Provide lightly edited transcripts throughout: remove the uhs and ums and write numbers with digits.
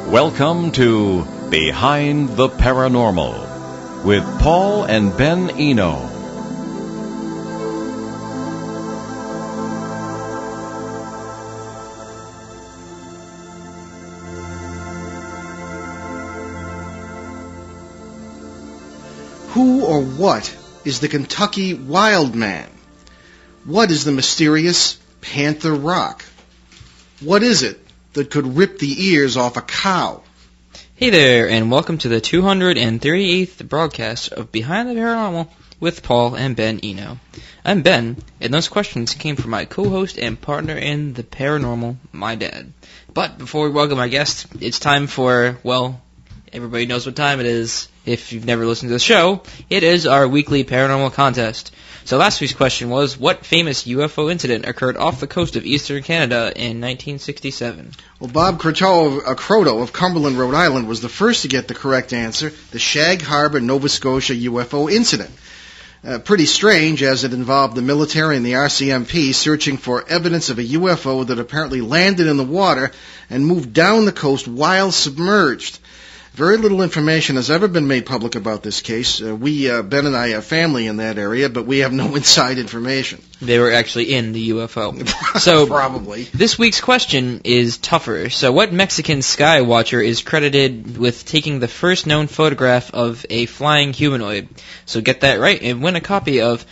Welcome to Behind the Paranormal with Paul and Ben Eno. Who or what is the Kentucky Wildman? What is the mysterious Panther Rock? What is it that could rip the ears off a cow? Hey there, and welcome to the 238th broadcast of Behind the Paranormal with Paul and Ben Eno. I'm Ben, and those questions came from my co-host and partner in the paranormal, my dad. But before we welcome our guest, it's time for, well, everybody knows what time it is. If you've never listened to the show, it is our weekly paranormal contest. So last week's question was, what famous UFO incident occurred off the coast of eastern Canada in 1967? Well, Bob Croteau of Cumberland, Rhode Island, was the first to get the correct answer, the Shag Harbor, Nova Scotia UFO incident. Pretty strange, as it involved the military and the RCMP searching for evidence of a UFO that apparently landed in the water and moved down the coast while submerged. Very little information has ever been made public about this case. Ben and I have family in that area, but we have no inside information. They were actually in the UFO. So probably. This week's question is tougher. So what Mexican sky watcher is credited with taking the first known photograph of a flying humanoid? So get that right and win a copy of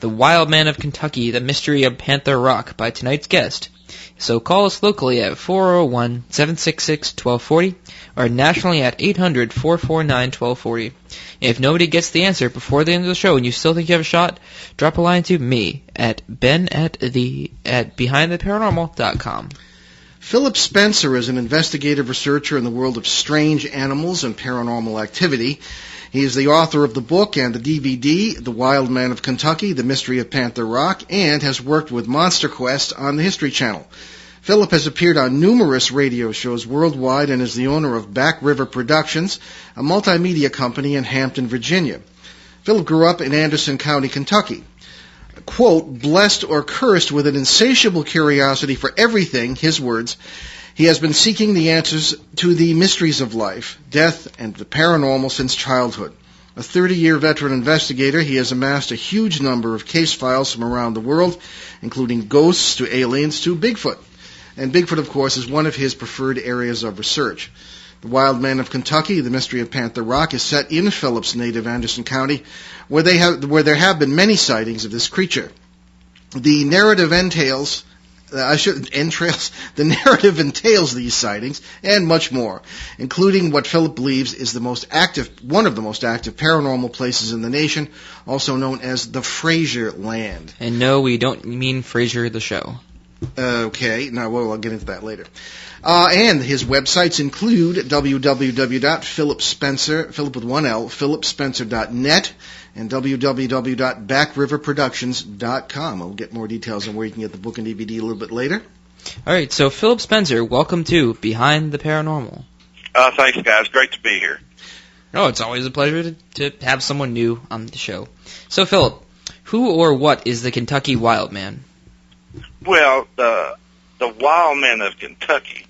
The Wildman of Kentucky, The Mystery of Panther Rock by tonight's guest. So call us locally at 401-766-1240 or nationally at 800-449-1240. If nobody gets the answer before the end of the show and you still think you have a shot, drop a line to me at ben@behindtheparanormal.com. Philip Spencer is an investigative researcher in the world of strange animals and paranormal activity. He is the author of the book and the DVD, The Wildman of Kentucky, The Mystery of Panther Rock, and has worked with Monster Quest on the History Channel. Philip has appeared on numerous radio shows worldwide and is the owner of Back River Productions, a multimedia company in Hampton, Virginia. Philip grew up in Anderson County, Kentucky. Quote, blessed or cursed with an insatiable curiosity for everything, his words, he has been seeking the answers to the mysteries of life, death, and the paranormal since childhood. A 30-year veteran investigator, he has amassed a huge number of case files from around the world, including ghosts to aliens to Bigfoot. And Bigfoot, of course, is one of his preferred areas of research. The Wildman of Kentucky, The Mystery of Panther Rock, is set in Philip's native Anderson County, where there have been many sightings of this creature. The narrative entails these sightings and much more, including what Philip believes is one of the most active paranormal places in the nation, also known as the Fraser Land. And no, we don't mean Frasier the show. Okay, I'll get into that later. And his websites include philipspencer.net and www.backriverproductions.com. I'll get more details on where you can get the book and DVD a little bit later. All right, so Philip Spencer, welcome to Behind the Paranormal. Thanks, guys. Great to be here. Oh, it's always a pleasure to have someone new on the show. So, Philip, who or what is the Kentucky Wildman? Well, the Wildman of Kentucky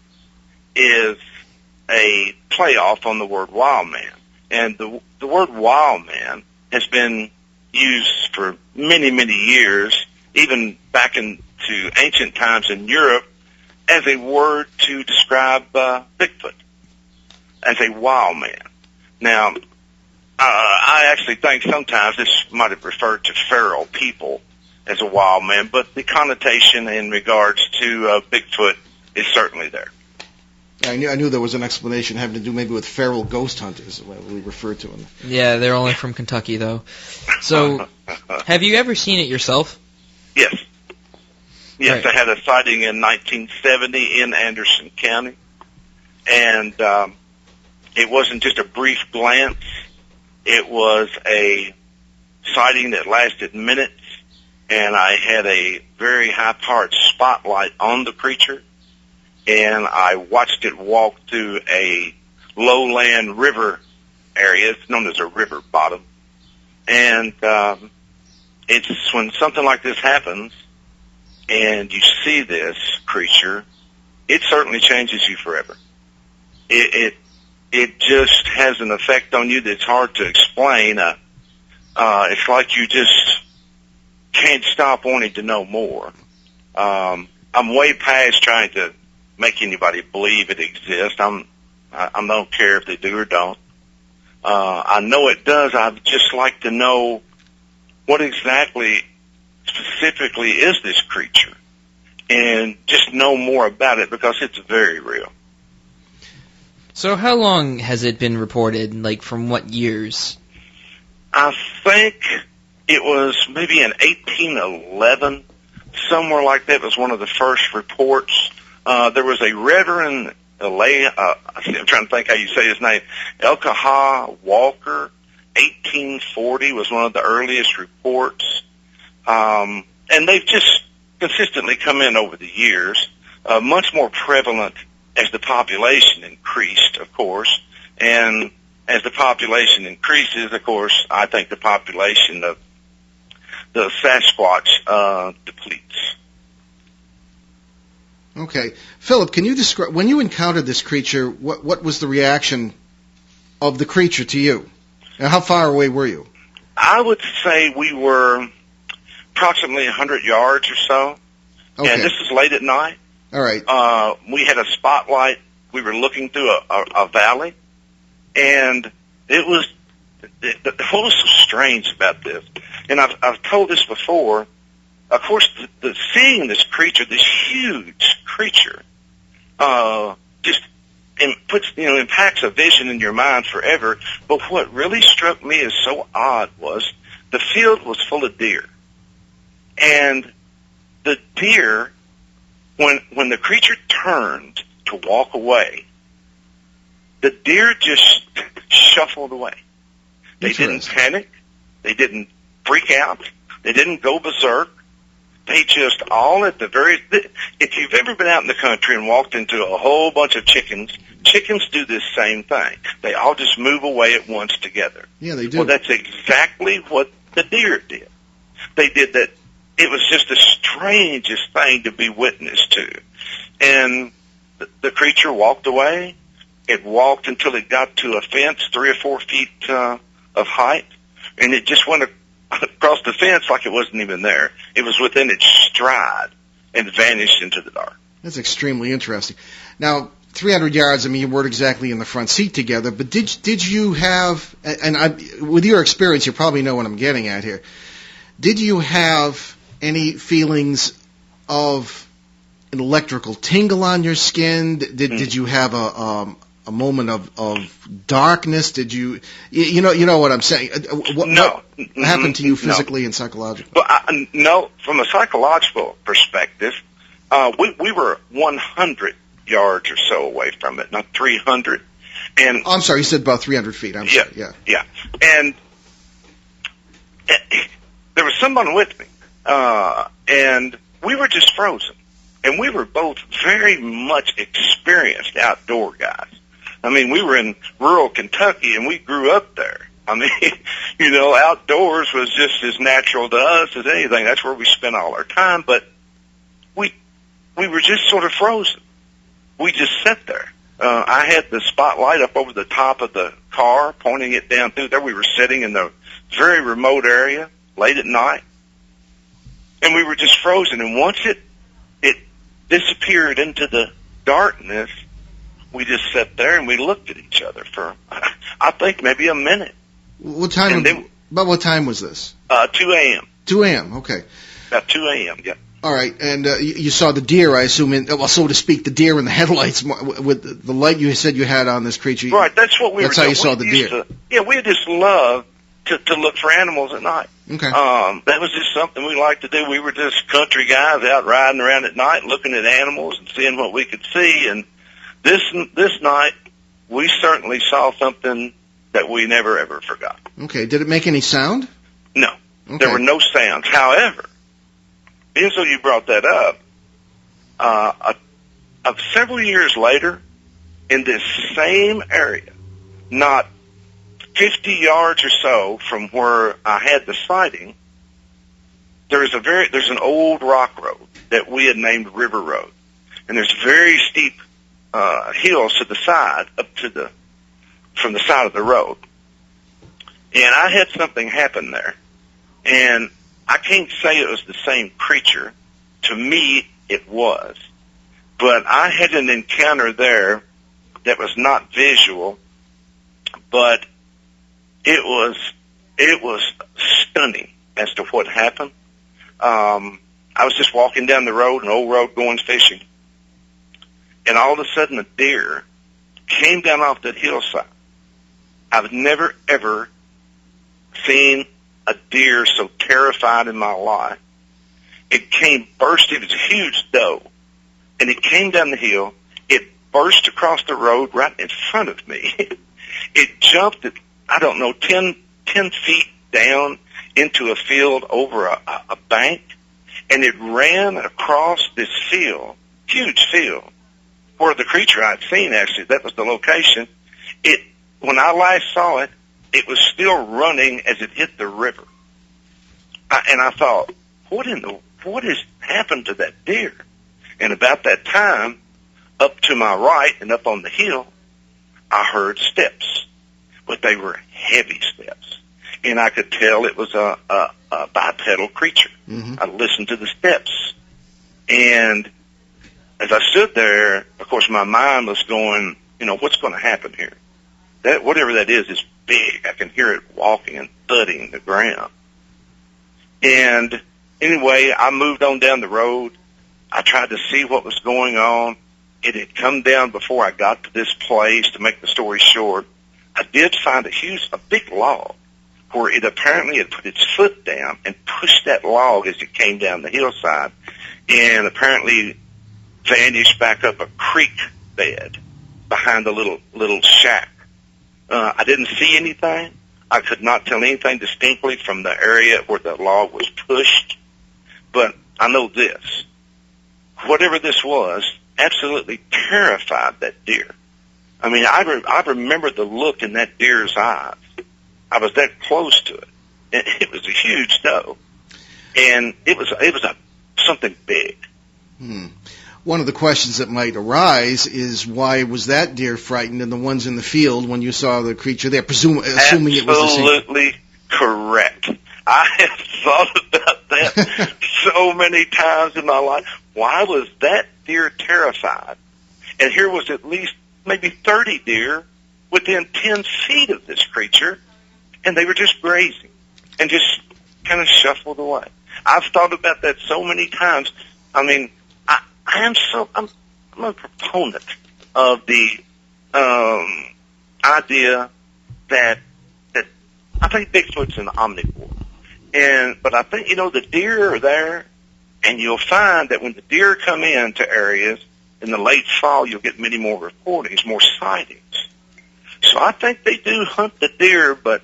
is a playoff on the word wildman. And the word wildman has been used for many, many years, even back into ancient times in Europe, as a word to describe Bigfoot, as a wild man. Now, I actually think sometimes this might have referred to feral people as a wild man, but the connotation in regards to Bigfoot is certainly there. I knew there was an explanation having to do maybe with feral ghost hunters, what we refer to them. Yeah, they're only from Kentucky, though. So, have you ever seen it yourself? Yes. Yes, right. I had a sighting in 1970 in Anderson County, and it wasn't just a brief glance. It was a sighting that lasted minutes, and I had a very high-powered spotlight on the creature, and I watched it walk through a lowland river area. It's known as a river bottom. And it's when something like this happens and you see this creature, it certainly changes you forever. it just has an effect on you that's hard to explain. It's like you just can't stop wanting to know more. I'm way past trying to make anybody believe it exists. I don't care if they do or don't. I know it does. I'd just like to know what exactly, specifically, is this creature, and just know more about it, because it's very real. So how long has it been reported? Like, from what years? I think it was maybe in 1811, somewhere like that was one of the first reports. There was a Reverend I'm trying to think how you say his name, Elkaha Walker. 1840 was one of the earliest reports. And they've just consistently come in over the years, much more prevalent as the population increased, of course. And as the population increases, of course, I think the population of the Sasquatch depletes. Okay. Philip, can you describe, when you encountered this creature, what was the reaction of the creature to you? And how far away were you? I would say we were approximately 100 yards or so. Okay. And this is late at night. All right. We had a spotlight. We were looking through a valley. And it was, what was so strange about this, and I've told this before, of course, seeing this creature, this huge creature, just impacts a vision in your mind forever. But what really struck me as so odd was the field was full of deer. And the deer, when the creature turned to walk away, the deer just shuffled away. They didn't panic. They didn't freak out. They didn't go berserk. They just all at the very... If you've ever been out in the country and walked into a whole bunch of chickens do this same thing. They all just move away at once together. Yeah, they do. Well, that's exactly what the deer did. They did that. It was just the strangest thing to be witness to. And the creature walked away. It walked until it got to a fence 3 or 4 feet of height, and it just went across the fence like it wasn't even there. It was within its stride and vanished into the dark. That's extremely interesting. Now, 300 yards, I mean, you weren't exactly in the front seat together, but did you have, with your experience, you probably know what I'm getting at here, did you have any feelings of an electrical tingle on your skin? Did you have a moment of darkness? Did you know what I'm saying? What happened to you physically and psychologically? Well, no, from a psychological perspective, we were 100 yards or so away from it, not 300. And I'm sorry, you said about 300 feet. I'm sorry. Yeah. And there was someone with me, and we were just frozen. And we were both very much experienced outdoor guys. I mean, we were in rural Kentucky, and we grew up there. I mean, outdoors was just as natural to us as anything. That's where we spent all our time. But we were just sort of frozen. We just sat there. I had the spotlight up over the top of the car, pointing it down through there. We were sitting in the very remote area, late at night. And we were just frozen. And once it disappeared into the darkness, we just sat there and we looked at each other for, I think, maybe a minute. What time? About what time was this? 2 a.m. 2 a.m. Okay. About 2 a.m. Yeah. All right, and you saw the deer, I assume, so to speak, the deer in the headlights with the light you said you had on this creature. Right, that's what we were doing. That's how you saw the deer. We just loved to look for animals at night. Okay. That was just something we liked to do. We were just country guys out riding around at night, looking at animals and seeing what we could see. And this night, we certainly saw something that we never ever forgot. Okay. Did it make any sound? No. Okay. There were no sounds. However, being so you brought that up, several years later, in this same area, not 50 yards or so from where I had the sighting, there's an old rock road that we had named River Road. And there's very steep hills to the side, from the side of the road. And I had something happen there. And I can't say it was the same creature. To me, it was. But I had an encounter there that was not visual, but it was stunning as to what happened. I was just walking down the road, an old road going fishing, and all of a sudden a deer came down off that hillside. I've never, ever seen a deer so terrified in my life. It came burst. It was a huge doe, and it came down the hill. It burst across the road right in front of me. It jumped, 10 feet down into a field over a bank, and it ran across this field, huge field, where the creature I'd seen, actually, that was the location. When I last saw it, it was still running as it hit the river. And I thought, what has happened to that deer? And about that time, up to my right and up on the hill, I heard steps, but they were heavy steps. And I could tell it was a bipedal creature. Mm-hmm. I listened to the steps. And as I stood there, of course, my mind was going, what's going to happen here? That whatever that is big. I can hear it walking and thudding the ground. And anyway, I moved on down the road. I tried to see what was going on. It had come down before I got to this place. To make the story short, I did find a big log where it apparently had put its foot down and pushed that log as it came down the hillside, and apparently vanished back up a creek bed behind the little shack. I didn't see anything. I could not tell anything distinctly from the area where the log was pushed, but I know this. Whatever this was, absolutely terrified that deer. I mean, I remember the look in that deer's eyes. I was that close to it. It was a huge doe, and it was something big. One of the questions that might arise is, why was that deer frightened and the ones in the field when you saw the creature there? Assuming it was the same. Absolutely correct. I have thought about that so many times in my life. Why was that deer terrified? And here was at least maybe 30 deer within 10 feet of this creature, and they were just grazing and just kind of shuffled away. I've thought about that so many times. I mean, I'm a proponent of the idea that I think Bigfoot's an omnivore, but I think the deer are there, and you'll find that when the deer come into areas in the late fall, you'll get many more reportings, more sightings. So I think they do hunt the deer, but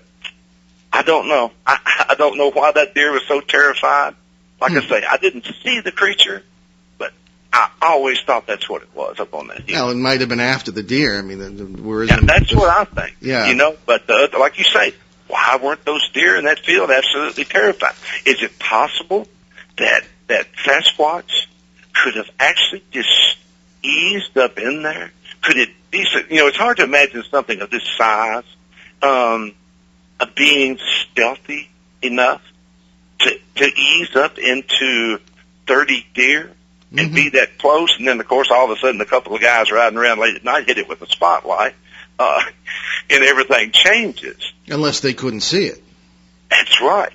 I don't know. I don't know why that deer was so terrified. Like I say, I didn't see the creature, but I always thought that's what it was up on that hill. Well, it might have been after the deer. I mean, that's what I think. Yeah. But like you say, why weren't those deer in that field absolutely terrified? Is it possible that Sasquatch could have actually just eased up in there? Could it be? It's hard to imagine something of this size, of being stealthy enough to ease up into 30 deer and be that close, and then, of course, all of a sudden a couple of guys riding around late at night hit it with a spotlight, and everything changes. Unless they couldn't see it. That's right.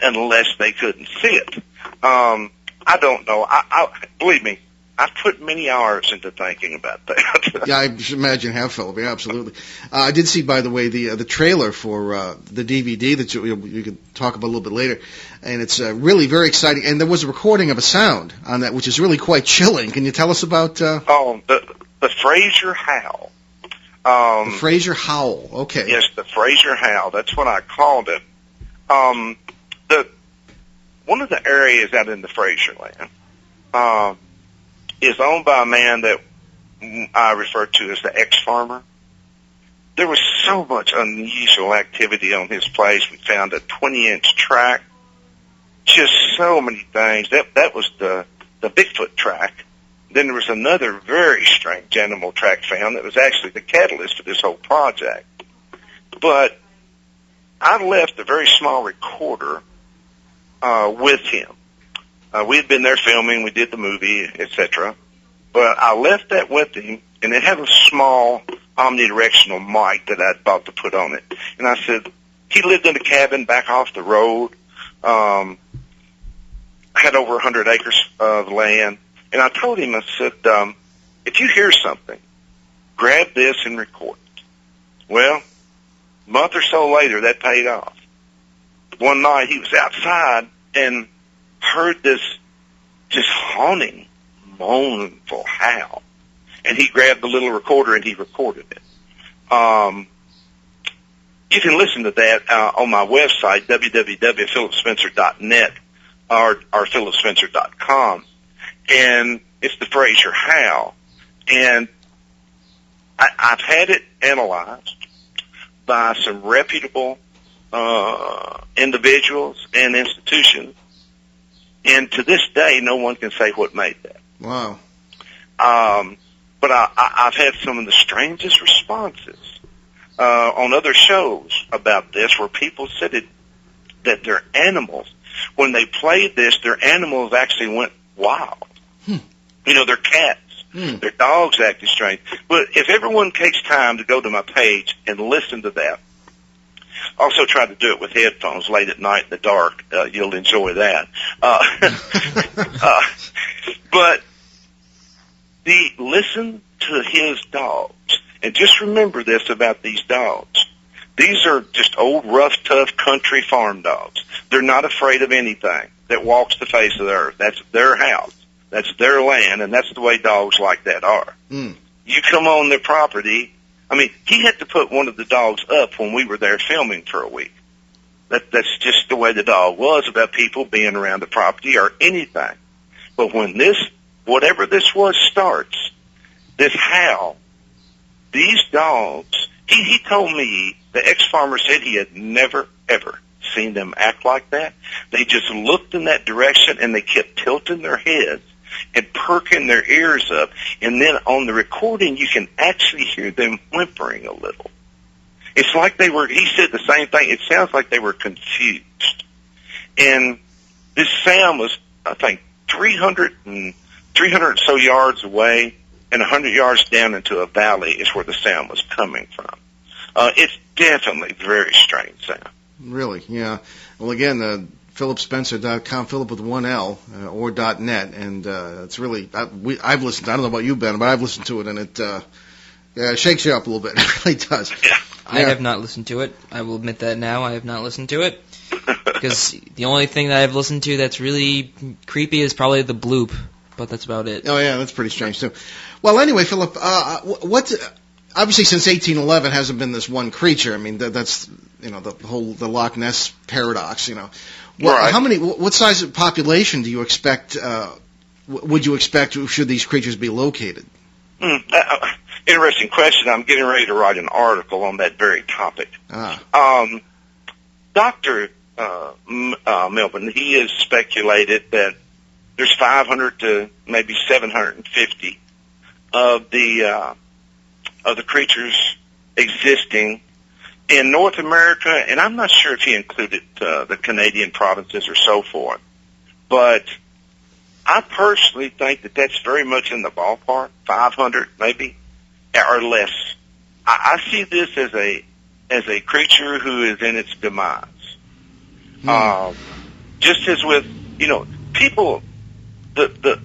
Unless they couldn't see it. I don't know. Believe me, I've put many hours into thinking about that. Yeah, I should imagine how, Philip. Yeah, absolutely. I did see, by the way, the trailer for the DVD that you could talk about a little bit later, and it's really very exciting. And there was a recording of a sound on that, which is really quite chilling. Can you tell us about? The Fraser Howl. The Fraser Howl. Okay. Yes, the Fraser Howl. That's what I called it. One of the areas out in the Fraser land is owned by a man that I refer to as the ex-farmer. There was so much unusual activity on his place. We found a 20-inch track, just so many things. That was the Bigfoot track then there was another very strange animal track found that was actually the catalyst for this whole project. But I left a very small recorder with him. We had been there filming, we did the movie, etc. But I left that with him, and it had a small omnidirectional mic that I'd bought to put on it. And I said, he lived in a cabin back off the road, had over 100 acres of land. And I told him, I said, if you hear something, grab this and record it. Well, a month or so later, that paid off. One night, he was outside and heard this just haunting, mournful howl. And he grabbed the little recorder and he recorded it. You can listen to that on my website, www.philipspencer.net or philipspencer.com. And it's the Fraser howl. And I've had it analyzed by some reputable individuals and institutions. And to this day, no one can say what made that. Wow. But I've had some of the strangest responses on other shows about this, where people said that their animals, when they played this, their animals actually went wild. You know, their cats, their dogs acted strange. But if everyone takes time to go to my page and listen to that, also try to do it with headphones late at night in the dark, you'll enjoy that. But listen to his dogs. And just remember this about these dogs. These are just old, rough, tough country farm dogs. They're not afraid of anything that walks the face of the earth. That's their house. That's their land, and that's the way dogs like that are. You come on their property. I mean, he had to put one of the dogs up when we were there filming for a week. That's just the way the dog was about people being around the property or anything. But when whatever this was starts, this howl, these dogs, he told me, the ex-farmer said he had never, ever seen them act like that. They just looked in that direction, and they kept tilting their heads and perking their ears up. And then on the recording, you can actually hear them whimpering a little. It's like he said the same thing. It sounds like they were confused. And this sound was, I think, 300 and so yards away, and 100 yards down into a valley is where the sound was coming from. It's definitely very strange sound. Really, yeah. Well, again, philipspencer.com, Philip with one L, or .net, and it's really, I've listened, I don't know about you, Ben, but I've listened to it, and it shakes you up a little bit. It really does. Yeah. I have not listened to it. I will admit that now. I have not listened to it. Because the only thing that I've listened to that's really creepy is probably the bloop, but that's about it. Oh, yeah, that's pretty strange, too. Well, anyway, Philip, obviously since 1811 hasn't been this one creature. I mean, that's, the Loch Ness paradox, Right. What size of population do you expect, would you expect should these creatures be located? Interesting question. I'm getting ready to write an article on that very topic. Dr. Melvin, he has speculated that there's 500 to maybe 750 of the creatures existing in North America, and I'm not sure if he included the Canadian provinces or so forth. But I personally think that that's very much in the ballpark, 500 maybe, or less. I see this as a creature who is in its demise. Just as with, people, the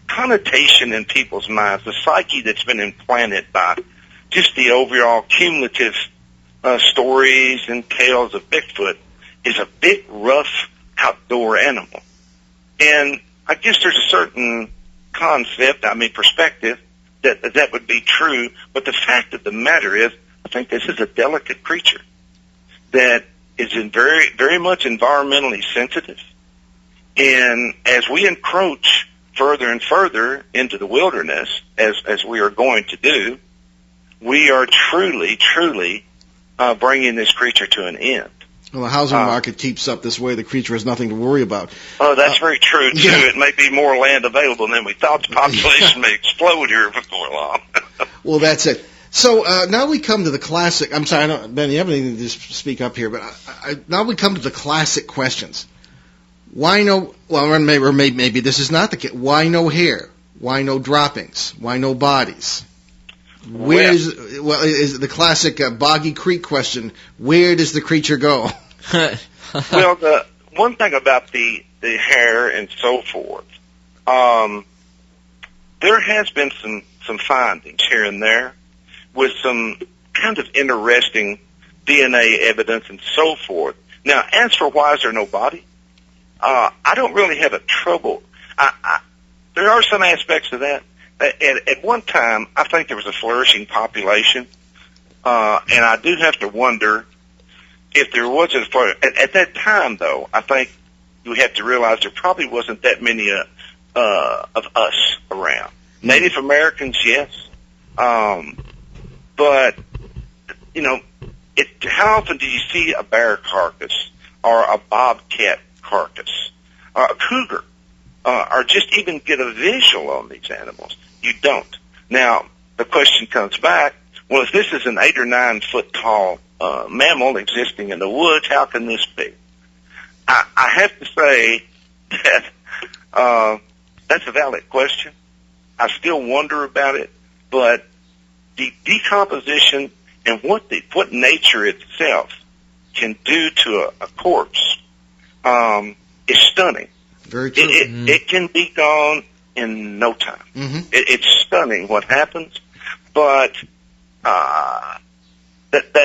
connotation in people's minds, the psyche that's been implanted by just the overall cumulative stories and tales of Bigfoot is a big, rough, outdoor animal. And I guess there's a certain perspective that would be true, but the fact of the matter is, I think this is a delicate creature that is very, very much environmentally sensitive. And as we encroach further and further into the wilderness, as we are going to do, we are truly, truly bringing this creature to an end. Well, the housing market keeps up this way. The creature has nothing to worry about. Oh, that's very true, too. Yeah. It may be more land available than we thought. The population may explode here before long. Well, that's it. So now we come to the classic. I'm sorry, Ben, you have anything to just speak up here, but now we come to the classic questions. Why no? Well, or maybe this is not the case. Why no hair? Why no droppings? Why no bodies? Is the classic Boggy Creek question? Where does the creature go? Well, the one thing about the hair and so forth, there has been some findings here and there with some kind of interesting DNA evidence and so forth. Now, as for why is there no body, I don't really have a trouble. There are some aspects of that. At one time, I think there was a flourishing population, and I do have to wonder if there was at that time, though, I think you have to realize there probably wasn't that many of us around. Native Americans, yes. But, you know, how often do you see a bear carcass or a bobcat carcass or a cougar or just even get a visual on these animals? You don't. Now, the question comes back, well, if this is an 8 or 9 foot tall mammal existing in the woods, how can this be? I have to say that that's a valid question. I still wonder about it, but the decomposition and what nature itself can do to a corpse is stunning. Very true. It can be gone in no time. Mm-hmm. It's stunning what happens, but that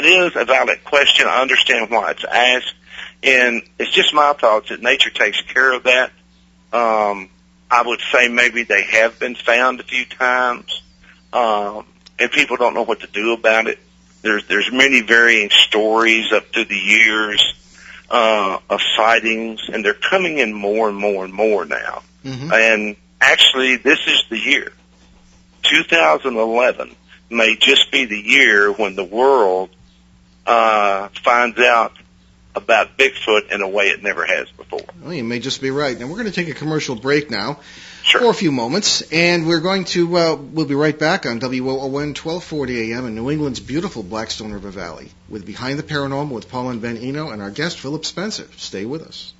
is a valid question. I understand why it's asked, and it's just my thoughts that nature takes care of that. I would say maybe they have been found a few times, and people don't know what to do about it. There's many varying stories up through the years of sightings, and they're coming in more and more and more now. Mm-hmm. And actually, this is the year. 2011 may just be the year when the world finds out about Bigfoot in a way it never has before. Well, you may just be right. Now, we're going to take a commercial break now Sure. for a few moments, and we're going to, we'll be right back on WOON 1240 AM in New England's beautiful Blackstone River Valley with Behind the Paranormal with Paul and Ben Eno and our guest, Philip Spencer. Stay with us.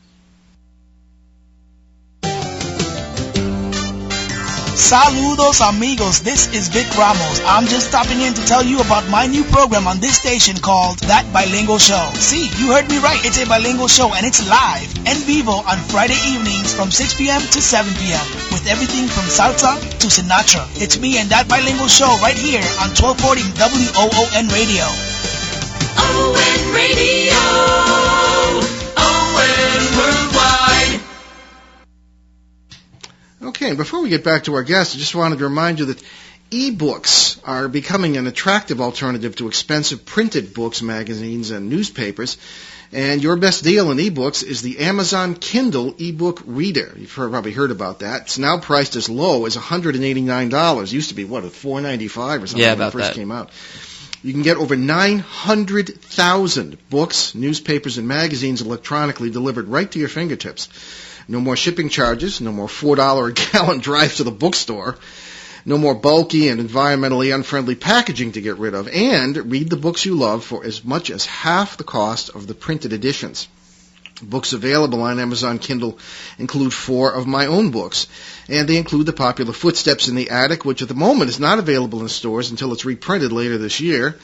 Saludos amigos, this is Vic Ramos. I'm just stopping in to tell you about my new program on this station called That Bilingual Show. See, you heard me right. It's a bilingual show and it's live en vivo on Friday evenings from 6 p.m. to 7 p.m. with everything from salsa to Sinatra. It's me and That Bilingual Show right here on 1240 WOON Radio. ON Radio, ON Worldwide. Okay, and before we get back to our guest, I just wanted to remind you that e-books are becoming an attractive alternative to expensive printed books, magazines, and newspapers. And your best deal in e-books is the Amazon Kindle e-book reader. You've probably heard about that. It's now priced as low as $189. It used to be, $495 or something when it first came out. You can get over 900,000 books, newspapers, and magazines electronically delivered right to your fingertips. No more shipping charges, no more $4 a gallon drives to the bookstore, no more bulky and environmentally unfriendly packaging to get rid of, and read the books you love for as much as half the cost of the printed editions. Books available on Amazon Kindle include 4 of my own books, and they include the popular Footsteps in the Attic, which at the moment is not available in stores until it's reprinted later this year,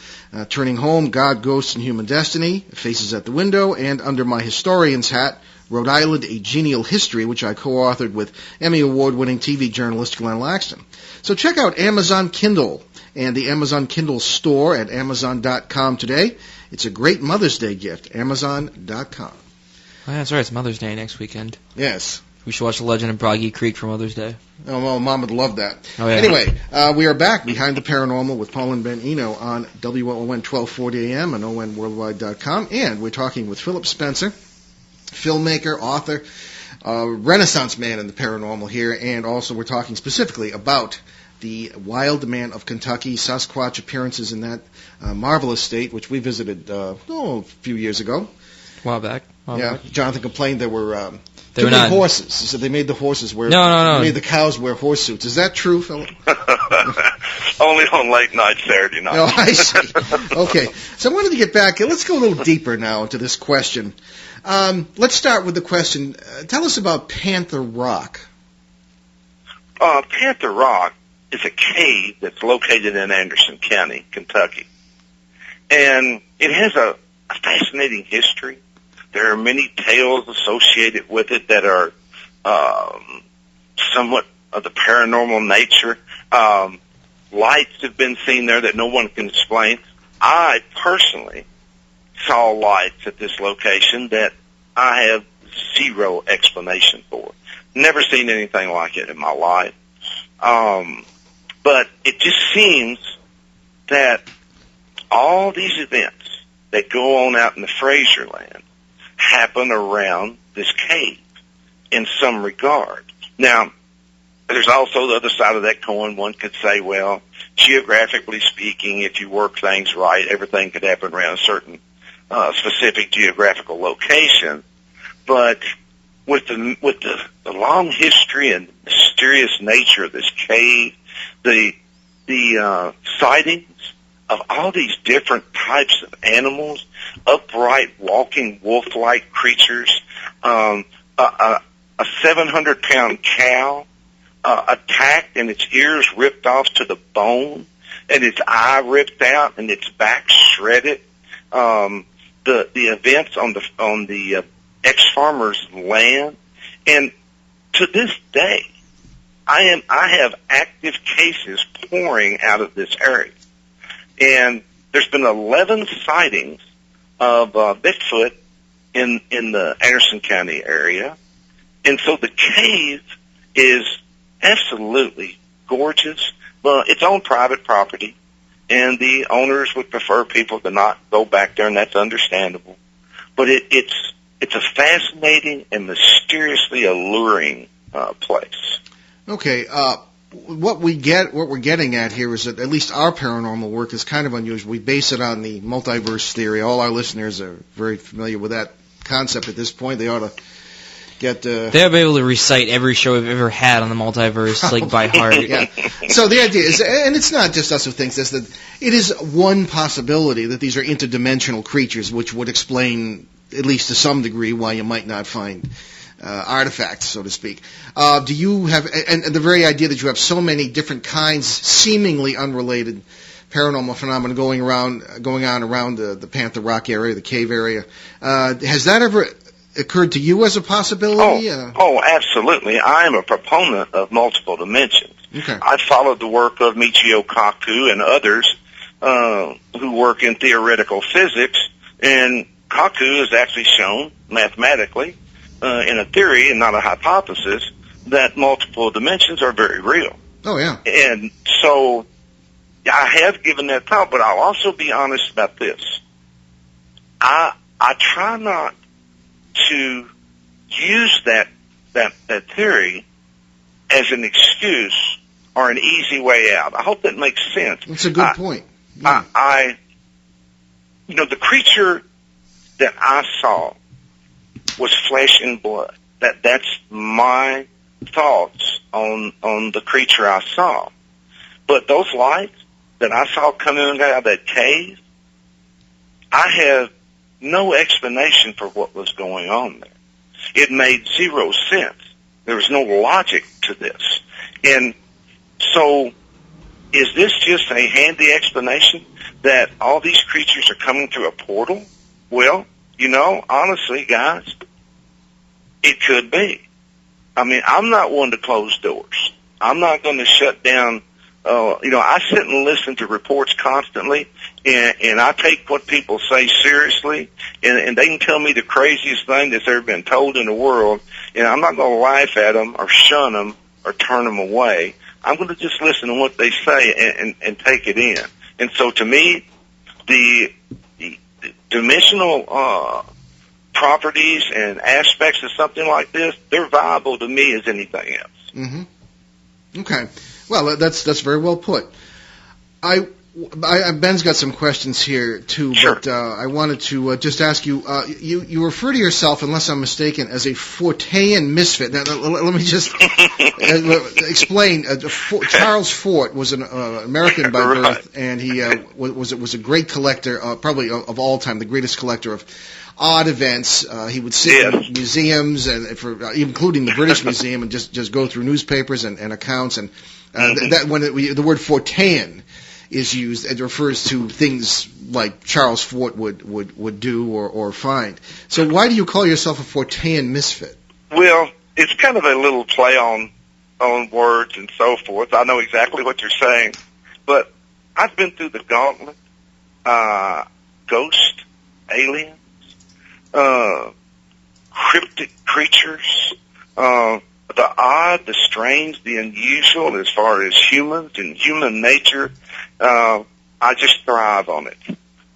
Turning Home, God, Ghosts, and Human Destiny, Faces at the Window, and Under My Historian's Hat, Rhode Island, A Genial History, which I co-authored with Emmy Award-winning TV journalist Glenn Laxton. So check out Amazon Kindle and the Amazon Kindle store at Amazon.com today. It's a great Mother's Day gift, Amazon.com. Oh, yeah, that's right. It's Mother's Day next weekend. Yes. We should watch The Legend of Boggy Creek for Mother's Day. Oh, well, Mom would love that. Oh, yeah. Anyway, we are back Behind the Paranormal with Paul and Ben Eno on WOON 1240 AM and ONWorldwide.com. And we're talking with Philip Spencer, filmmaker, author, Renaissance man in the paranormal here, and also we're talking specifically about the Wildman of Kentucky, Sasquatch appearances in that marvelous state, which we visited a few years ago. A while back. Jonathan complained there were They too were many not- horses. So they made the horses wear. No. They made the cows wear horse suits. Is that true, Philip? Only on late night Saturday night. No, I see. Okay, so I wanted to get back. Let's go a little deeper now into this question. Let's start with the question. Tell us about Panther Rock. Panther Rock is a cave that's located in Anderson County, Kentucky. And it has a fascinating history. There are many tales associated with it that are somewhat of the paranormal nature. Lights have been seen there that no one can explain. I personally saw lights at this location that I have zero explanation for. Never seen anything like it in my life. But it just seems that all these events that go on out in the Fraser land happen around this cave in some regard. Now, there's also the other side of that coin. One could say, well, geographically speaking, if you work things right, everything could happen around a certain specific geographical location. But with the long history and mysterious nature of this cave, the sightings of all these different types of animals, upright walking wolf-like creatures, a 700-pound cow attacked and its ears ripped off to the bone, and its eye ripped out and its back shredded. The events on the ex-farmer's land, and to this day, I have active cases pouring out of this area, and there's been 11 sightings of Bigfoot in the Anderson County area, and so the cave is absolutely gorgeous. Well, it's on private property, and the owners would prefer people to not go back there, and that's understandable. But it's a fascinating and mysteriously alluring place. Okay, what we're getting at here is that at least our paranormal work is kind of unusual. We base it on the multiverse theory. All our listeners are very familiar with that concept at this point. They ought to get. They'll be able to recite every show we've ever had on the multiverse, like by heart. Yeah. So the idea is, and it's not just us who thinks this, that it is one possibility that these are interdimensional creatures, which would explain, at least to some degree, why you might not find artifacts, so to speak. Do you have, and the very idea that you have so many different kinds, seemingly unrelated paranormal phenomena going on around the Panther Rock area, the cave area, has that ever occurred to you as a possibility? Oh, absolutely. I am a proponent of multiple dimensions. Okay. I've followed the work of Michio Kaku and others who work in theoretical physics, and Kaku has actually shown mathematically, in a theory and not a hypothesis, that multiple dimensions are very real. Oh, yeah. And so I have given that thought, but I'll also be honest about this. I try not to use that theory as an excuse or an easy way out. I hope that makes sense. That's a good point. Yeah. The creature that I saw was flesh and blood. That's my thoughts on the creature I saw. But those lights that I saw coming out of that cave, I have no explanation for what was going on there. It made zero sense. There was no logic to this. And so, is this just a handy explanation that all these creatures are coming through a portal? Well, honestly, guys, it could be. I mean, I'm not one to close doors. I'm not going to shut down. I sit and listen to reports constantly, and I take what people say seriously, and they can tell me the craziest thing that's ever been told in the world, and I'm not going to laugh at them or shun them or turn them away. I'm going to just listen to what they say and take it in. And so to me, the dimensional properties and aspects of something like this, they're viable to me as anything else. Mm-hmm. Okay. Well, that's very well put. Ben's got some questions here too, Sure. but I wanted to just ask you. You refer to yourself, unless I'm mistaken, as a Fortean misfit. Now, let me just explain. Charles Fort was an American by Right. birth, and he was a great collector, probably of all time, the greatest collector of odd events. He would sit in museums, and including the British Museum, and just go through newspapers and accounts. And that when the word Fortean is used, it refers to things like Charles Fort would do or find. So why do you call yourself a Fortean misfit? Well, it's kind of a little play on words and so forth. I know exactly what you're saying, but I've been through the gauntlet. Ghost, aliens, cryptic creatures, the odd, the strange, the unusual as far as humans and human nature. I just thrive on it.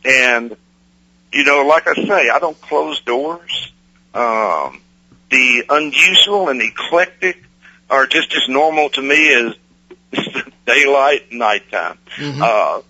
And, like I say, I don't close doors. The unusual and eclectic are just as normal to me as daylight and nighttime. Mm-hmm.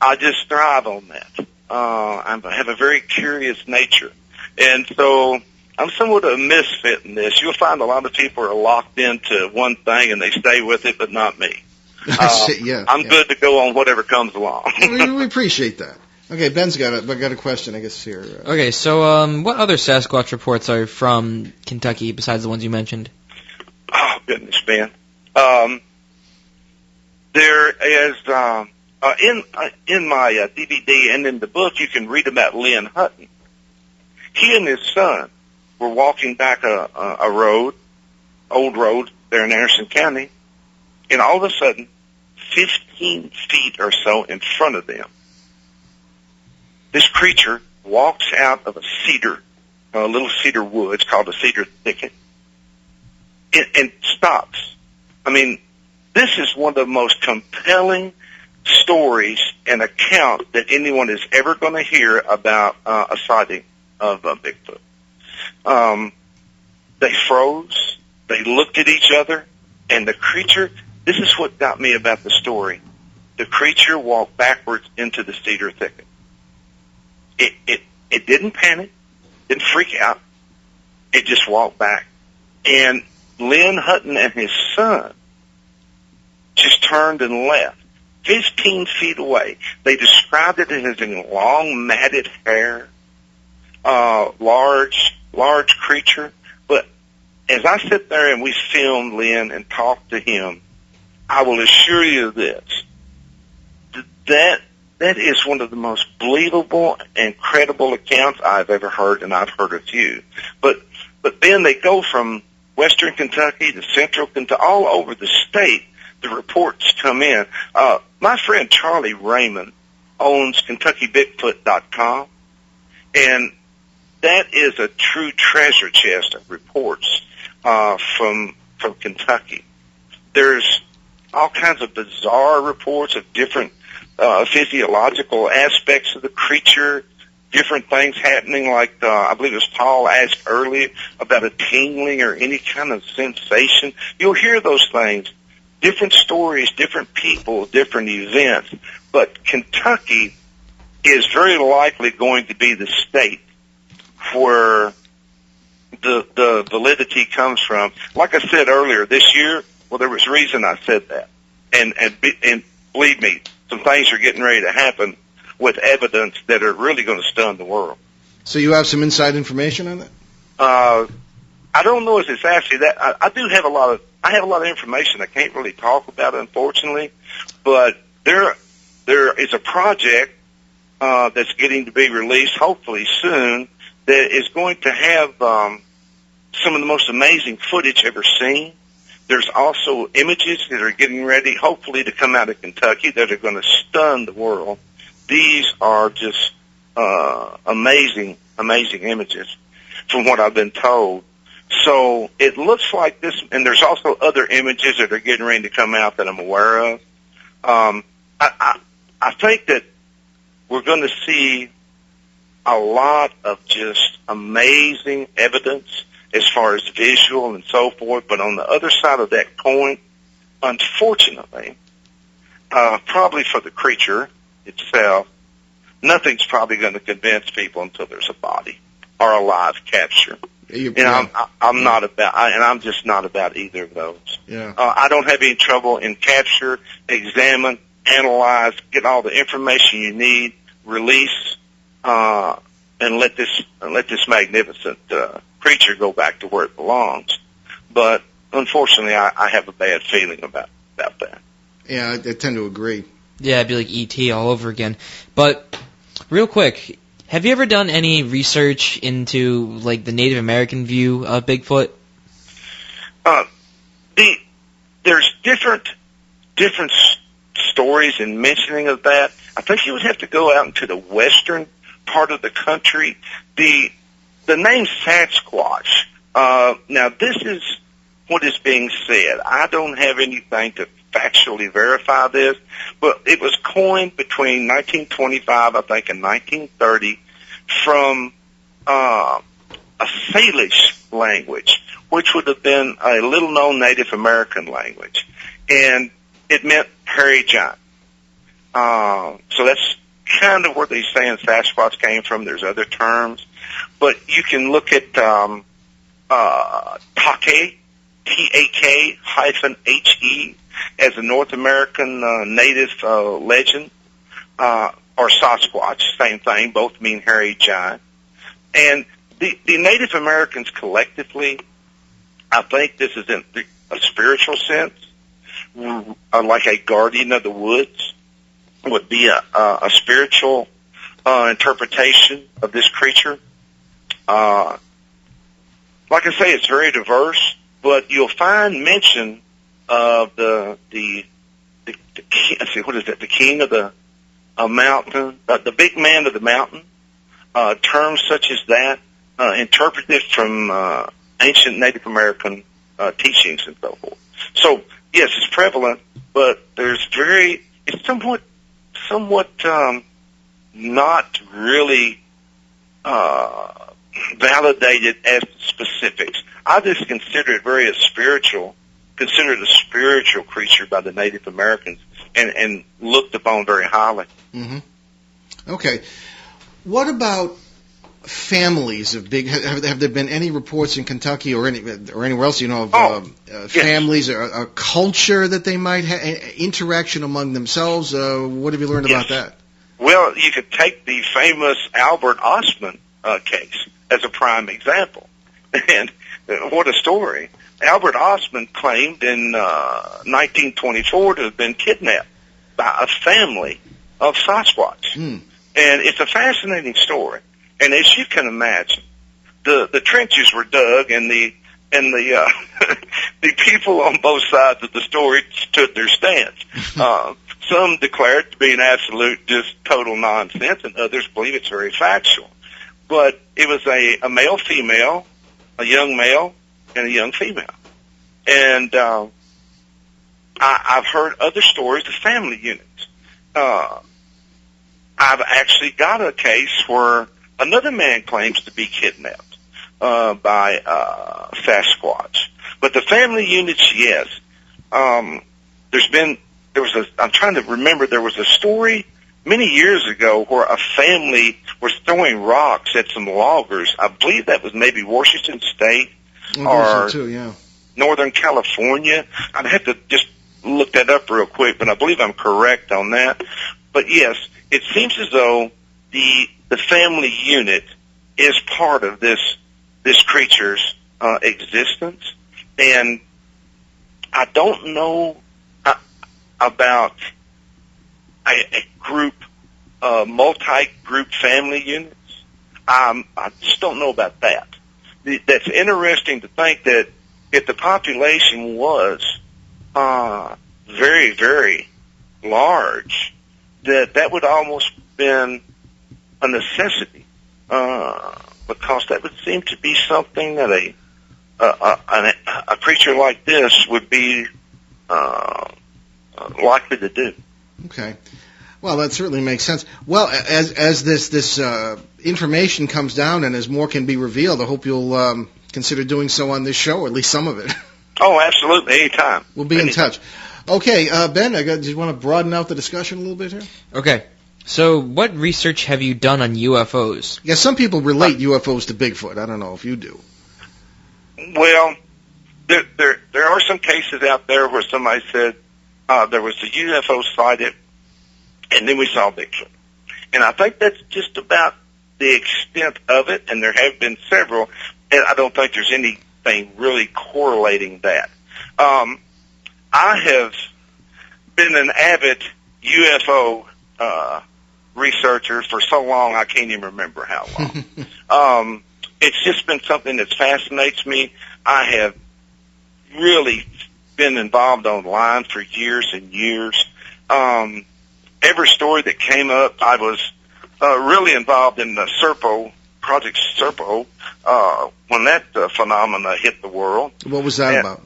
I just thrive on that. I have a very curious nature. And so I'm somewhat of a misfit in this. You'll find a lot of people are locked into one thing and they stay with it, but not me. I'm good to go on whatever comes along. we appreciate that. Okay, Ben's got a question, I guess, here. Okay, so what other Sasquatch reports are from Kentucky besides the ones you mentioned? Oh, goodness, Ben. There is, in my DVD and in the book, you can read about Lynn Hutton. He and his son were walking back a old road there in Anderson County, and all of a sudden, 15 feet or so in front of them, this creature walks out of a little cedar wood. It's called a cedar thicket, and stops. I mean, this is one of the most compelling stories and accounts that anyone is ever going to hear about a sighting of Bigfoot. They froze. They looked at each other, and the creature, this is what got me about the story. The creature walked backwards into the cedar thicket. It didn't panic, didn't freak out. It just walked back. And Lynn Hutton and his son just turned and left, 15 feet away. They described it as having long, matted hair, large creature. But as I sit there and we filmed Lynn and talked to him, I will assure you this, that is one of the most believable and credible accounts I've ever heard, and I've heard a few. But then they go from western Kentucky to central Kentucky, all over the state, the reports come in. My friend Charlie Raymond owns KentuckyBigfoot.com, and that is a true treasure chest of reports from Kentucky. There's all kinds of bizarre reports of different physiological aspects of the creature, different things happening, like I believe it was Paul asked earlier about a tingling or any kind of sensation. You'll hear those things, different stories, different people, different events. But Kentucky is very likely going to be the state where the validity comes from. Like I said earlier, this year, well, there was reason I said that. And believe me, some things are getting ready to happen with evidence that are really going to stun the world. So you have some inside information on that? I don't know if it's actually that. I have a lot of information I can't really talk about, unfortunately. But there is a project that's getting to be released, hopefully soon, that is going to have some of the most amazing footage ever seen. There's also images that are getting ready, hopefully, to come out of Kentucky that are going to stun the world. These are just amazing images from what I've been told. So it looks like this, and there's also other images that are getting ready to come out that I'm aware of. I think that we're going to see a lot of just amazing evidence as far as visual and so forth, but on the other side of that coin, unfortunately, probably for the creature, itself, nothing's probably going to convince people until there's a body or a live capture. I'm not about, and I'm just not about either of those. Yeah. I don't have any trouble in capture, examine, analyze, get all the information you need, release, and let this magnificent creature go back to where it belongs. But unfortunately, I have a bad feeling about that. Yeah, I tend to agree. Yeah, it'd be like E.T. all over again. But real quick, have you ever done any research into like the Native American view of Bigfoot? There's different stories and mentioning of that. I think you would have to go out into the western part of the country. The name Sasquatch. Now this is what is being said. I don't have anything to factually verify this, but it was coined between 1925, I think, and 1930 from a Salish language, which would have been a little-known Native American language, and it meant hairy giant. So that's kind of where they're saying Sasquatch came from. There's other terms, but you can look at Take, T-A-K-H-E, as a North American native legend, or Sasquatch, same thing, both mean hairy giant. And the Native Americans collectively, I think this is in a spiritual sense, like a guardian of the woods would be a spiritual interpretation of this creature. Like I say, it's very diverse, but you'll find mention of the let's see, what is that? The king of the mountain, the big man of the mountain. Terms such as that, interpreted from ancient Native American teachings and so forth. So yes, it's prevalent, but it's somewhat not really validated as specifics. I just consider it considered a spiritual creature by the Native Americans and looked upon very highly. Mm-hmm. Okay. What about families of big? Have there been any reports in Kentucky or anywhere else of families or a culture that they might have interaction among themselves? What have you learned about that? Well, you could take the famous Albert Ostman case as a prime example, and what a story! Albert Ostman claimed in 1924 to have been kidnapped by a family of Sasquatch. And it's a fascinating story. And as you can imagine, the trenches were dug, and the the people on both sides of the story stood their stance. Some declare it to be an absolute, just total nonsense, and others believe it's very factual. But it was a male-female, a young male, and a young female. And I've heard other stories of family units. I've actually got a case where another man claims to be kidnapped by Sasquatch. But the family units, yes. I'm trying to remember, there was a story many years ago where a family was throwing rocks at some loggers. I believe that was maybe Washington State or Northern California. I'd have to just look that up real quick, but I believe I'm correct on that. But yes, it seems as though the family unit is part of this creature's existence, and I don't know about a group, multi-group family units. I just don't know about that. That's interesting to think that if the population was very, very large, that would almost been a necessity, because that would seem to be something that a creature like this would be likely to do. Okay. Well, that certainly makes sense. Well, as this information comes down and as more can be revealed, I hope you'll consider doing so on this show, or at least some of it. Oh, absolutely. Anytime. We'll be in touch. Okay, Ben, do you want to broaden out the discussion a little bit here? Okay. So, what research have you done on UFOs? Yeah, some people relate UFOs to Bigfoot. I don't know if you do. Well, there are some cases out there where somebody said there was a UFO sighted, and then we saw Bigfoot. And I think that's just about the extent of it, and there have been several, and I don't think there's anything really correlating that. I have been an avid UFO researcher for so long I can't even remember how long. It's just been something that fascinates me. I have really been involved online for years and years. Every story that came up, I was really involved in the Serpo, Project Serpo, when that phenomena hit the world. What was that about?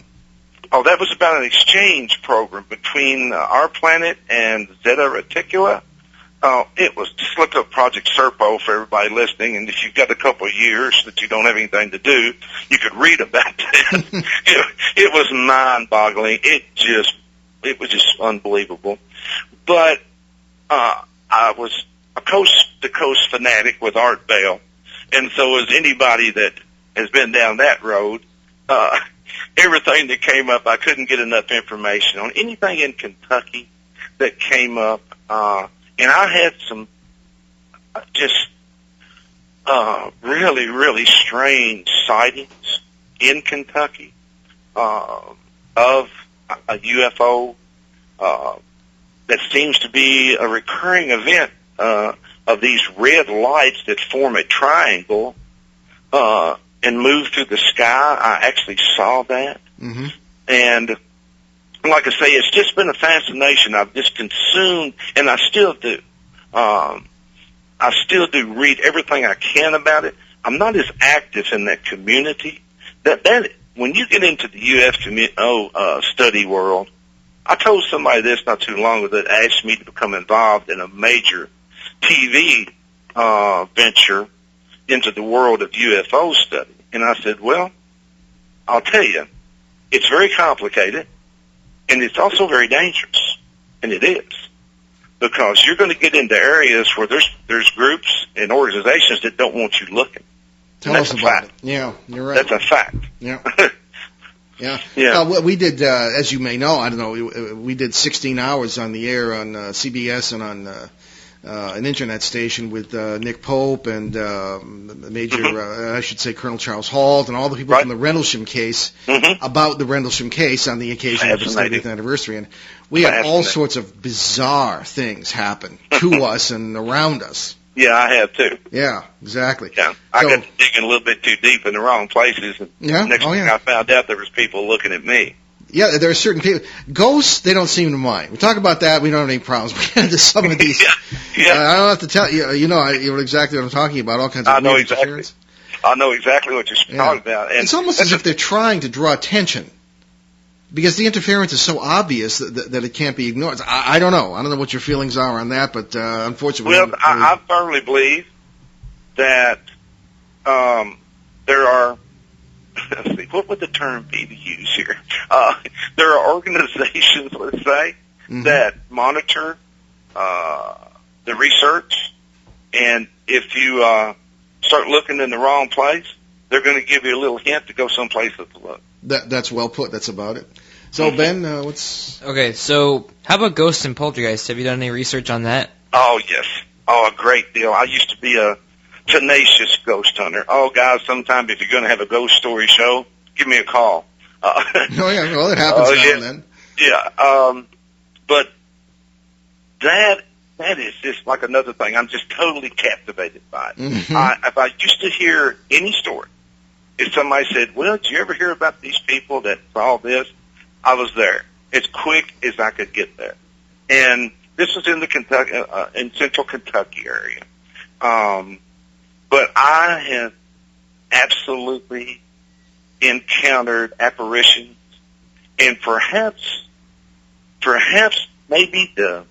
Oh, that was about an exchange program between our planet and Zeta Reticula. It was, just look up Project Serpo for everybody listening, and if you've got a couple of years that you don't have anything to do, you could read about that. It was mind-boggling. It was just unbelievable. But I was a coast-to-coast fanatic with Art Bell, and so as anybody that has been down that road, everything that came up, I couldn't get enough information on. Anything in Kentucky that came up, and I had some just really, really strange sightings in Kentucky of a UFO that seems to be a recurring event of these red lights that form a triangle and move through the sky. I actually saw that. Mm-hmm. And like I say, it's just been a fascination. I've just consumed, and I still do. I still do read everything I can about it. I'm not as active in that community. That when you get into the UFO study world, I told somebody this not too long ago that asked me to become involved in a major TV venture into the world of UFO study. And I said, well, I'll tell you, it's very complicated, and it's also very dangerous, and it is, because you're going to get into areas where there's groups and organizations that don't want you looking. Tell us about it. Yeah, you're right. That's a fact. Yeah. Yeah. Yeah. We did, as you may know, I don't know, we did 16 hours on the air on CBS and on an internet station with Nick Pope and Major, I should say, Colonel Charles Halt and all the people from the Rendlesham case about the Rendlesham case on the occasion of its 30th anniversary. And we had all sorts of bizarre things happen to us and around us. Yeah, I have too. Yeah, exactly. Yeah, I got to digging a little bit too deep in the wrong places. And next thing I found out, there was people looking at me. Yeah, there are certain people. Ghosts, they don't seem to mind. We talk about that, we don't have any problems. We get into some of these. I don't have to tell you. You know exactly what I'm talking about. All kinds of weird interference. I know exactly what you're talking about. And it's almost as if they're trying to draw attention, because the interference is so obvious that it can't be ignored. I don't know. I don't know what your feelings are on that, but unfortunately... Well, I firmly believe that there are... Let's see, what would the term be to use here? There are organizations, let's say, that monitor the research, and if you start looking in the wrong place, they're going to give you a little hint to go someplace to look. That's well put. That's about it. So, Ben, what's... Okay, so how about ghosts and poltergeists? Have you done any research on that? Oh, yes. Oh, a great deal. I used to be a tenacious ghost hunter. Oh, guys, sometime if you're going to have a ghost story show, give me a call. Oh, yeah, well, it happens now and then. Yeah, but that is just like another thing. I'm just totally captivated by it. If I used to hear any story, if somebody said, well, did you ever hear about these people that saw this? I was there as quick as I could get there. And this was in the Kentucky, in central Kentucky area. But I have absolutely encountered apparitions, and perhaps maybe the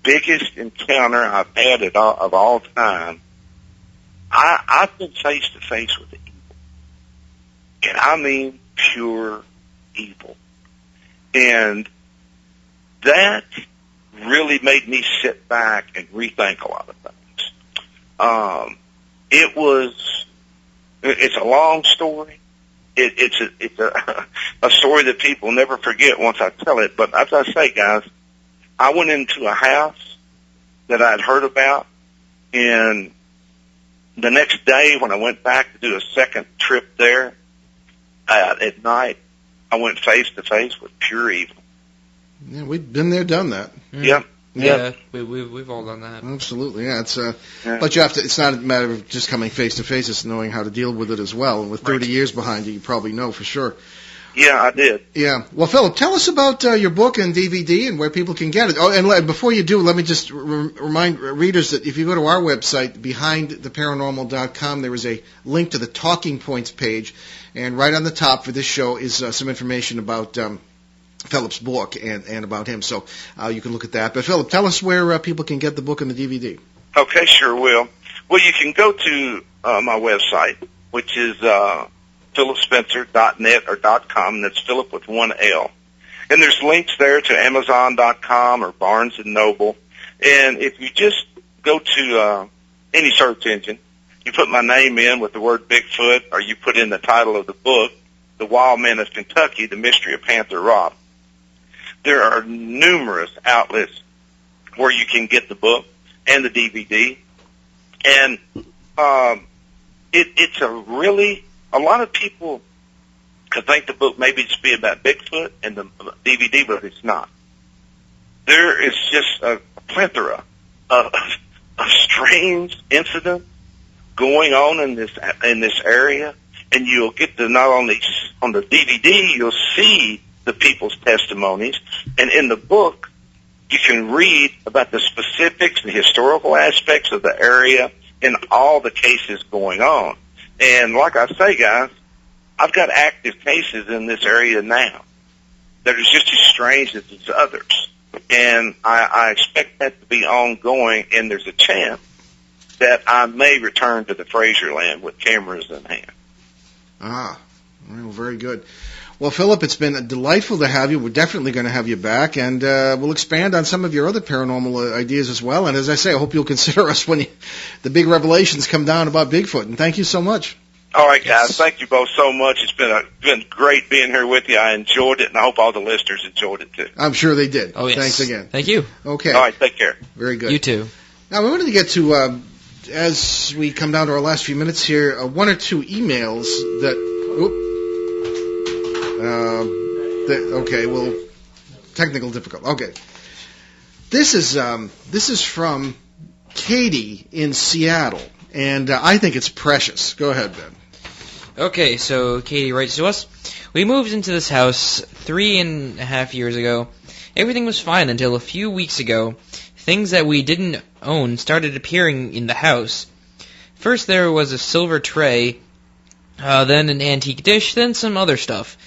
biggest encounter I've had of all time. I've been face to face with evil, and I mean pure evil, and that really made me sit back and rethink a lot of things. It's a long story. It's a story that people never forget once I tell it. But as I say, guys, I went into a house that I'd heard about, and the next day when I went back to do a second trip there, at night, I went face to face with pure evil. Yeah, we've been there, done that. Yep. Yeah, we've all done that. Absolutely, yeah. But you have to. It's not a matter of just coming face to face. It's knowing how to deal with it as well. And with 30 years behind you, you probably know for sure. Yeah, I did. Yeah. Well, Philip, tell us about your book and DVD and where people can get it. Oh, and before you do, let me just remind readers that if you go to our website, behindtheparanormal.com, there is a link to the Talking Points page, and right on the top for this show is some information about Philip's book and about him. So you can look at that. But Philip, tell us where people can get the book and the DVD. Okay, sure will. Well, you can go to my website, which is philipspencer.net or .com, and that's Philip with one L. And there's links there to Amazon.com or Barnes & Noble. And if you just go to any search engine, you put my name in with the word Bigfoot, or you put in the title of the book, The Wildman of Kentucky, The Mystery of Panther Rock. There are numerous outlets where you can get the book and the DVD. And it's a lot of people could think the book maybe just be about Bigfoot and the DVD, but it's not. There is just a plethora of strange incidents going on in this area, and you'll get to not only on the DVD, you'll see the people's testimonies, and in the book, you can read about the specifics and historical aspects of the area and all the cases going on. And like I say, guys, I've got active cases in this area now that are just as strange as these others. And I expect that to be ongoing, and there's a chance that I may return to the Fraser land with cameras in hand. Ah, well, very good. Well, Philip, it's been delightful to have you. We're definitely going to have you back, and we'll expand on some of your other paranormal ideas as well. And as I say, I hope you'll consider us when the big revelations come down about Bigfoot. And thank you so much. All right, guys. Thank you both so much. It's been great being here with you. I enjoyed it, and I hope all the listeners enjoyed it, too. I'm sure they did. Oh, yes. Thanks again. Thank you. Okay. All right, take care. Very good. You too. Now, we wanted to get to, as we come down to our last few minutes here, one or two emails that... okay, well, technical difficulty. Okay. This is from Katie in Seattle, and I think it's precious. Go ahead, Ben. Okay, so Katie writes to us. We moved into this house 3.5 years ago. Everything was fine until a few weeks ago. Things that we didn't own started appearing in the house. First there was a silver tray, then an antique dish, then some other stuff.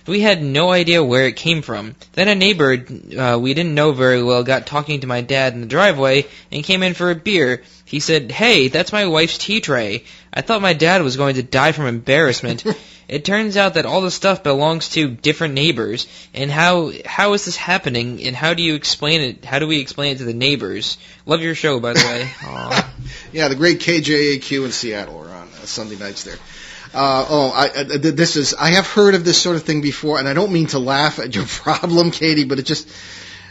We had no idea where it came from. Then a neighbor we didn't know very well got talking to my dad in the driveway and came in for a beer. He said, "Hey, that's my wife's tea tray." I thought my dad was going to die from embarrassment. It turns out that all the stuff belongs to different neighbors. And how is this happening? And how do you explain it? How do we explain it to the neighbors? Love your show, by the way. Yeah, the great KJAQ in Seattle are on Sunday nights there. I have heard of this sort of thing before, and I don't mean to laugh at your problem, Katie, but it just,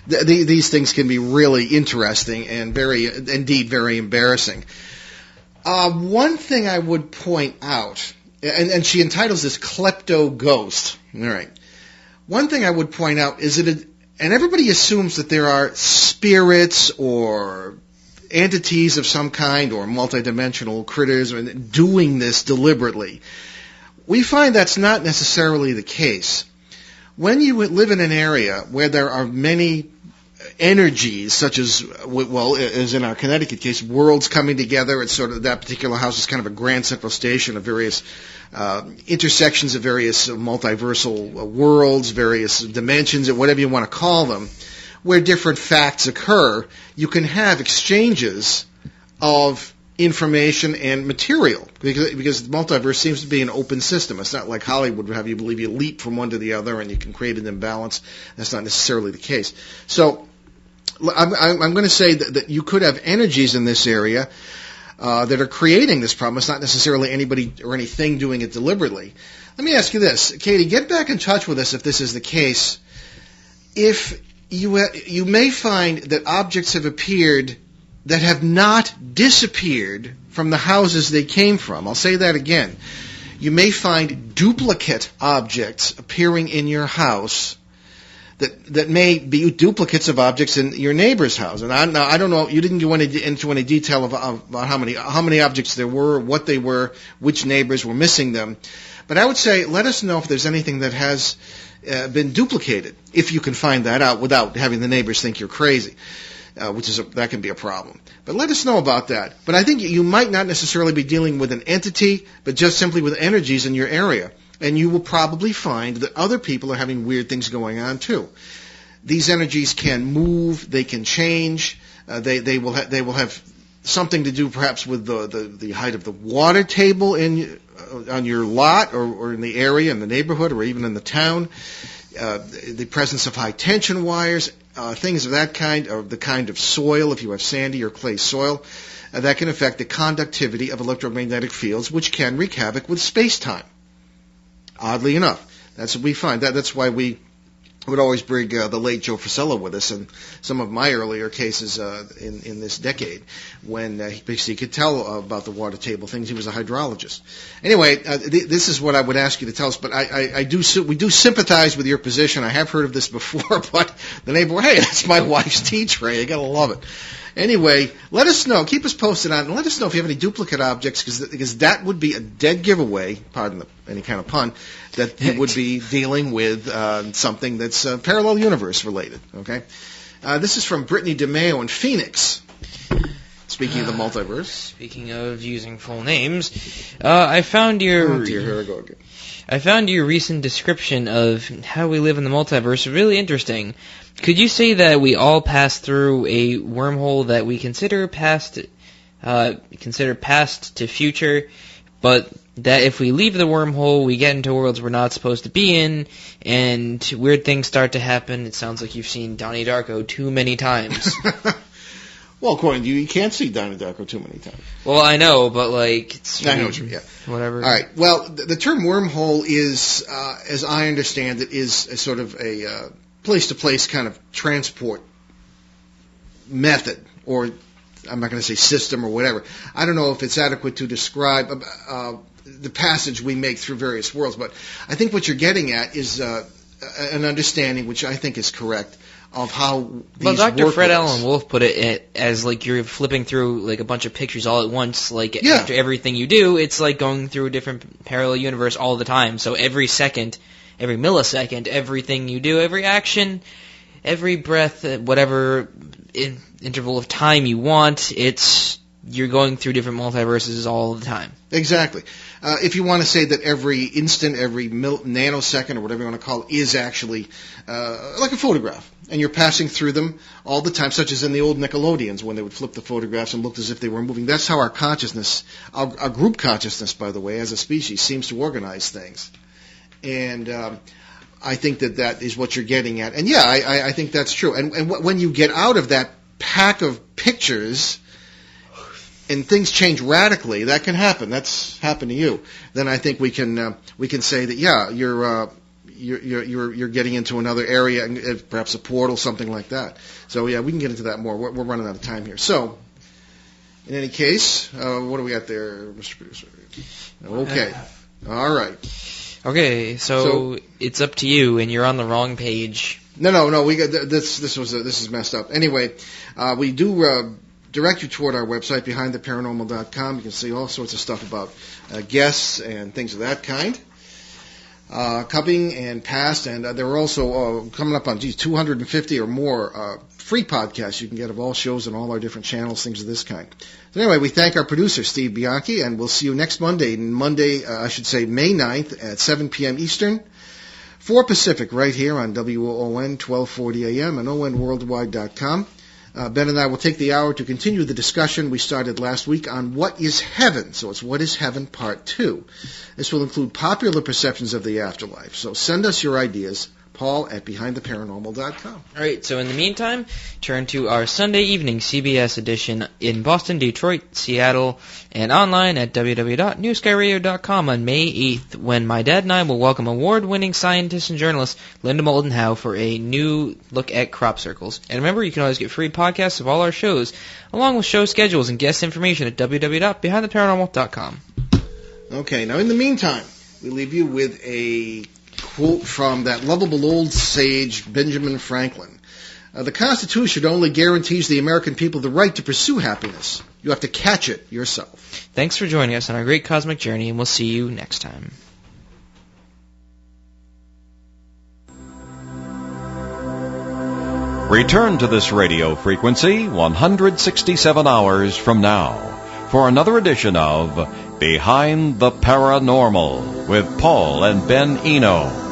these things can be really interesting and indeed very embarrassing. One thing I would point out, and she entitles this Klepto Ghost. All right. One thing I would point out is that, and everybody assumes that there are spirits or entities of some kind or multidimensional critters doing this deliberately. We find that's not necessarily the case. When you live in an area where there are many energies, such as, well, as in our Connecticut case, worlds coming together, it's sort of, that particular house is kind of a grand central station of various intersections of various multiversal worlds, various dimensions, or whatever you want to call them, where different facts occur, you can have exchanges of information and material, because the multiverse seems to be an open system. It's not like Hollywood would have you believe you leap from one to the other and you can create an imbalance. That's not necessarily the case. So I'm going to say that you could have energies in this area that are creating this problem. It's not necessarily anybody or anything doing it deliberately. Let me ask you this, Katie. Get back in touch with us if this is the case. If you may find that objects have appeared that have not disappeared from the houses they came from. I'll say that again. You may find duplicate objects appearing in your house that may be duplicates of objects in your neighbor's house. And I don't know, you didn't go into any detail about how many objects there were, what they were, which neighbors were missing them. But I would say let us know if there's anything that has been duplicated, if you can find that out without having the neighbors think you're crazy, that can be a problem. But let us know about that. But I think you might not necessarily be dealing with an entity, but just simply with energies in your area. And you will probably find that other people are having weird things going on too. These energies can move, they can change, they will have something to do perhaps with the height of the water table on your lot or in the area, in the neighborhood, or even in the town. The presence of high tension wires, things of that kind, or the kind of soil, if you have sandy or clay soil, that can affect the conductivity of electromagnetic fields, which can wreak havoc with space-time. Oddly enough, that's what we find. That's why we would always bring the late Joe Frisella with us in some of my earlier cases in this decade, when he could tell about the water table things. He was a hydrologist. Anyway, this is what I would ask you to tell us. But we do sympathize with your position. I have heard of this before, but the neighbor, hey, that's my wife's tea tray. You gotta love it. Anyway, let us know. Keep us posted on it. And let us know if you have any duplicate objects, because that would be a dead giveaway, pardon any kind of pun, that you would be dealing with something that's parallel universe related. Okay? This is from Brittany DeMeo in Phoenix. Speaking of the multiverse. Speaking of using full names, I found your... Oh dear, here I go again. I found your recent description of how we live in the multiverse really interesting. Could you say that we all pass through a wormhole that we consider past to future, but that if we leave the wormhole, we get into worlds we're not supposed to be in, and weird things start to happen? It sounds like you've seen Donnie Darko too many times. Well, according to you can't see Donnie Darko too many times. Well, I know, but it's I know what you mean. Yeah. Whatever. All right. Well, the term wormhole is, as I understand it, is a sort of a place-to-place kind of transport method, or I'm not going to say system or whatever. I don't know if it's adequate to describe the passage we make through various worlds, but I think what you're getting at is an understanding, which I think is correct, of how these Well, Dr. Fred workflows- Allen Wolf put it as you're flipping through a bunch of pictures all at once. After everything you do, it's like going through a different parallel universe all the time. So every second, every millisecond, everything you do, every action, every breath, whatever interval of time you want, you're going through different multiverses all the time. Exactly. If you want to say that every instant, every nanosecond, or whatever you want to call it, is actually like a photograph, and you're passing through them all the time, such as in the old Nickelodeons when they would flip the photographs and looked as if they were moving. That's how our consciousness, our group consciousness, by the way, as a species, seems to organize things. And I think that is what you're getting at. And yeah, I think that's true. And when you get out of that pack of pictures and things change radically, that can happen. That's happened to you. Then I think we can say that you're getting into another area, and perhaps a portal, something like that. So yeah, we can get into that more. We're running out of time here. So in any case, what do we got there, Mr. Producer? Okay, all right. Okay, so it's up to you, and you're on the wrong page. No. We got this. This is messed up. Anyway, we do direct you toward our website, BehindTheParanormal.com. You can see all sorts of stuff about guests and things of that kind, coming and past. And there are also coming up on 250 or more free podcasts you can get of all shows and all our different channels, things of this kind. So anyway, we thank our producer, Steve Bianchi, and we'll see you next Monday, May 9th at 7 p.m. Eastern, 4 Pacific, right here on WOON 1240 AM and ONWorldwide.com. Ben and I will take the hour to continue the discussion we started last week on What is Heaven? So it's What is Heaven Part 2. This will include popular perceptions of the afterlife. So send us your ideas, Paul at BehindTheParanormal.com. All right, so in the meantime, turn to our Sunday evening CBS edition in Boston, Detroit, Seattle, and online at www.newskyradio.com on May 8th, when my dad and I will welcome award-winning scientist and journalist Linda Moulton Howe for a new look at crop circles. And remember, you can always get free podcasts of all our shows, along with show schedules and guest information at www.behindtheparanormal.com. Okay, now in the meantime, we leave you with a quote from that lovable old sage, Benjamin Franklin. The Constitution only guarantees the American people the right to pursue happiness. You have to catch it yourself. Thanks for joining us on our great cosmic journey, and we'll see you next time. Return to this radio frequency 167 hours from now for another edition of Behind the Paranormal with Paul and Ben Eno.